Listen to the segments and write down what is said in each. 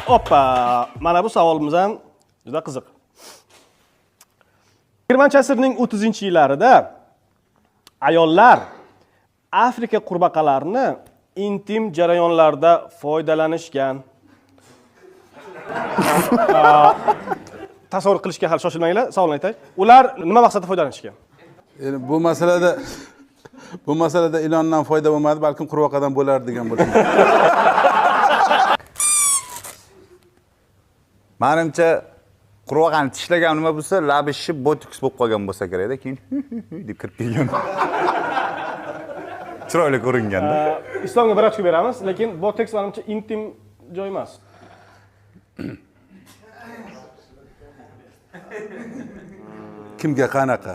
Hoppa, mana bu savolimiz ham juda qiziq. 20-asrning 30-yillarida ayollar Afrika qurbaqalarini intim jarayonlarda foydalanishgan. Tasavvur qilishga hali shoshilmanglar, savolni aytay. Ular nima maqsadda foydalanishgan? Yani bu masalada ilondan foyda bo'lmadi, balkim qurbaqadan bo'lar degan bo'ldim. Menimcha qurbaqani tishlagan nima bo'lsa, labi shishib botoks bo'lib qolgan bo'lsa kerak-da, keyin deb kirib kelgan. Chiroyli ko'ringanda. Islomga bir ochko beramiz, lekin botoks menimcha intim joy emas. Kimga qanaqa?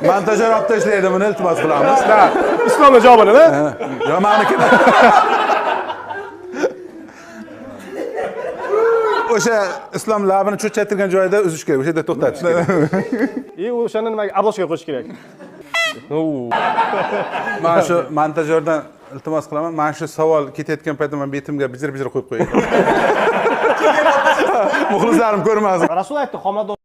Montajyor olib tashlaydi buni, iltimos qilamiz. Islomga javobini, Yo, meniki. O'sha islom labini cho'chaytirgan joyida uzish kerak, o'sha yerda to'xtatish kerak. O'shani nimaga obloshga qo'yish kerak? Men shu montajyordan iltimos qilaman. Men shu savol ketayotgan paytda men betimga bijir-bijir qo'yib qo'yay. Muxlislarim ko'rmasin. Rasul aytdi, homilador